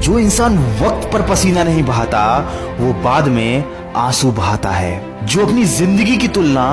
जो इंसान वक्त पर पसीना नहीं बहाता वो बाद में आंसू बहाता है। जो अपनी जिंदगी की तुलना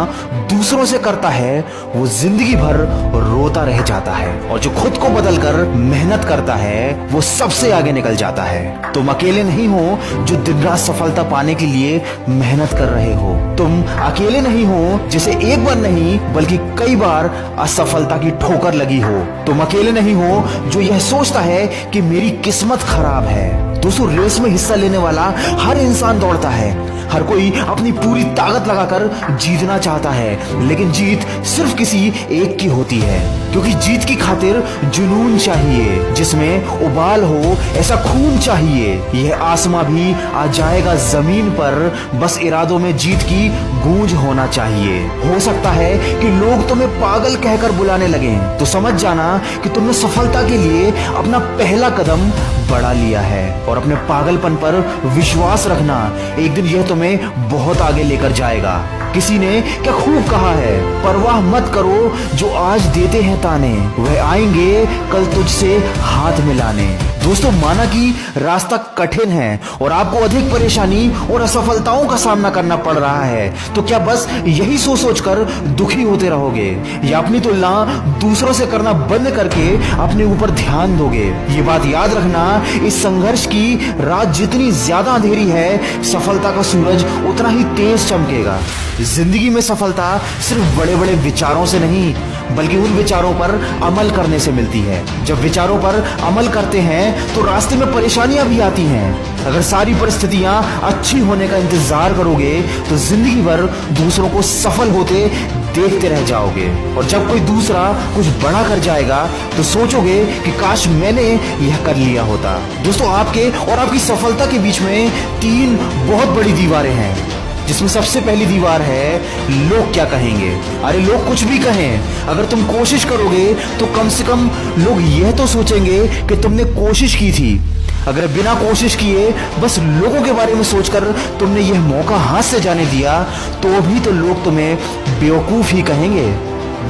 दूसरों से करता है वो जिंदगी भर रोता रह जाता है। और जो खुद को बदलकर मेहनत करता है वो सबसे आगे निकल जाता है। तुम अकेले नहीं हो जो दिन रात सफलता पाने के लिए मेहनत कर रहे हो। तुम अकेले नहीं हो जिसे एक बार नहीं बल्कि कई बार असफलता की ठोकर लगी हो। तुम अकेले नहीं हो जो यह सोचता है कि मेरी किस्मत खराब है। दोस्तों, रेस में हिस्सा लेने वाला हर इंसान दौड़ता है। हर कोई अपनी पूरी ताकत लगाकर जीतना चाहता है, लेकिन जीत सिर्फ किसी एक की होती है। क्योंकि जीत की खातिर जुनून चाहिए, जिसमें उबाल हो ऐसा खून चाहिए। यह आसमां भी आ जाएगा जमीन पर, बस इरादों में जीत की गूंज होना चाहिए। हो सकता है कि लोग तुम्हें पागल कहकर बुलाने लगे, तो समझ जाना कि तुमने सफलता के लिए अपना पहला कदम बढ़ा लिया है। और अपने पागलपन पर विश्वास रखना, एक दिन यह तुम्हें बहुत आगे लेकर जाएगा। किसी ने क्या खूब कहा है, परवाह मत करो जो आज देते हैं ताने, वह आएंगे कल तुझसे हाथ मिलाने। दोस्तों, माना कि रास्ता कठिन है और आपको अधिक परेशानी और असफलताओं का सामना करना पड़ रहा है, तो क्या बस यही सोच कर दुखी होते रहोगे या अपनी तुलना दूसरों से करना बंद करके अपने ऊपर ध्यान दोगे? ये बात याद रखना, इस संघर्ष की रात जितनी ज्यादा अंधेरी है, सफलता का सूरज उतना ही तेज चमकेगा। जिंदगी में सफलता सिर्फ बड़े बड़े विचारों से नहीं बल्कि उन विचारों पर अमल करने से मिलती है। जब विचारों पर अमल करते हैं तो रास्ते में परेशानियां भी आती हैं। अगर सारी परिस्थितियां अच्छी होने का इंतजार करोगे तो जिंदगी भर दूसरों को सफल होते देखते रह जाओगे। और जब कोई दूसरा कुछ बड़ा कर जाएगा तो सोचोगे कि काश मैंने यह कर लिया होता। दोस्तों, आपके और आपकी सफलता के बीच में 3 बहुत बड़ी दीवारें हैं, जिसमें सबसे पहली दीवार है लोग क्या कहेंगे। अरे लोग कुछ भी कहें, अगर तुम कोशिश करोगे तो कम से कम लोग यह तो सोचेंगे कि तुमने कोशिश की थी। अगर बिना कोशिश किए बस लोगों के बारे में सोचकर तुमने यह मौका हाथ से जाने दिया तो भी तो लोग तुम्हें बेवकूफ ही कहेंगे।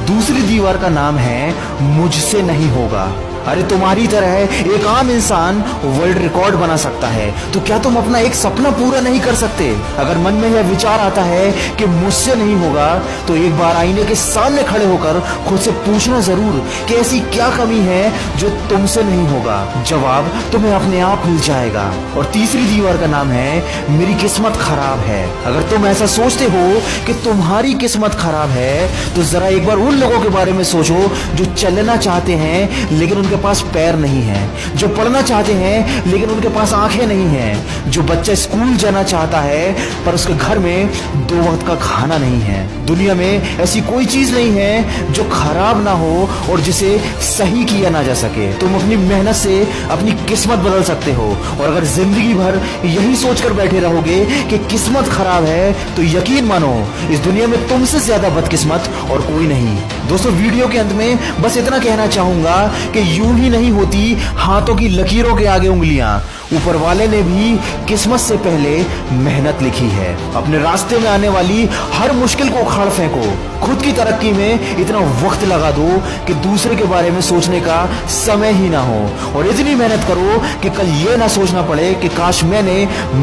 दूसरी दीवार का नाम है मुझसे नहीं होगा। अरे तुम्हारी तरह एक आम इंसान वर्ल्ड रिकॉर्ड बना सकता है, तो क्या तुम अपना एक सपना पूरा नहीं कर सकते? अगर मन में यह विचार आता है कि मुझसे नहीं होगा तो एक बार आईने के सामने खड़े होकर खुद से पूछना जरूर कि ऐसी क्या कमी है जो तुमसे नहीं होगा। जवाब तुम्हें अपने आप मिल जाएगा। और तीसरी दीवार का नाम है मेरी किस्मत खराब है। अगर तुम ऐसा सोचते हो कि तुम्हारी किस्मत खराब है तो जरा एक बार उन लोगों के बारे में सोचो जो चलना चाहते हैं लेकिन उनके पास पैर नहीं है, जो पढ़ना चाहते हैं लेकिन उनके पास आंखें नहीं हैं, जो बच्चा स्कूल जाना चाहता है पर उसके घर में 2 वक्त का खाना नहीं है। दुनिया में ऐसी कोई चीज नहीं है जो खराब ना हो और जिसे सही किया ना जा सके। तुम अपनी मेहनत से अपनी किस्मत बदल सकते हो। और अगर जिंदगी भर यही सोचकर बैठे रहोगे कि किस्मत खराब है तो यकीन मानो इस दुनिया में तुमसे ज्यादा बदकिस्मत और कोई नहीं। दोस्तों, वीडियो के अंत में बस इतना कहना चाहूंगा कि यूं ही नहीं होती हाथों की लकीरों के आगे उंगलियां। ऊपर वाले ने भी किस्मत से पहले मेहनत लिखी है। अपने रास्ते में आने वाली हर मुश्किल को उखाड़ फेंको। खुद की तरक्की में इतना वक्त लगा दो कि दूसरे के बारे में सोचने का समय ही ना हो। और इतनी मेहनत करो कि कल ये ना सोचना पड़े कि काश मैंने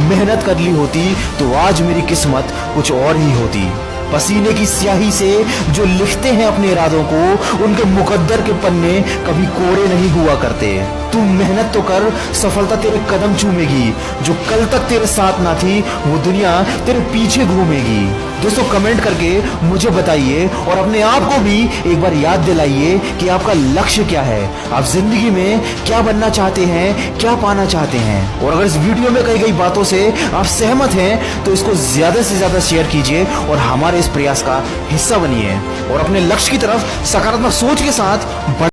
मेहनत कर ली होती तो आज मेरी किस्मत कुछ और ही होती। पसीने की स्याही से जो लिखते हैं अपने इरादों को, उनके मुकद्दर के पन्ने कभी कोरे नहीं हुआ करते। तू मेहनत तो कर, सफलता तेरे कदम चूमेगी। जो कल तक तेरे साथ ना थी वो दुनिया तेरे पीछे घूमेगी। दोस्तों, कमेंट करके मुझे बताइए और अपने आप को भी एक बार याद दिलाइए कि आपका लक्ष्य क्या है, आप जिंदगी में क्या बनना चाहते हैं, क्या पाना चाहते हैं। और अगर इस वीडियो में कही गई बातों से आप सहमत हैं तो इसको ज्यादा से ज्यादा शेयर कीजिए और हमारे इस प्रयास का हिस्सा बनिए और अपने लक्ष्य की तरफ सकारात्मक सोच के साथ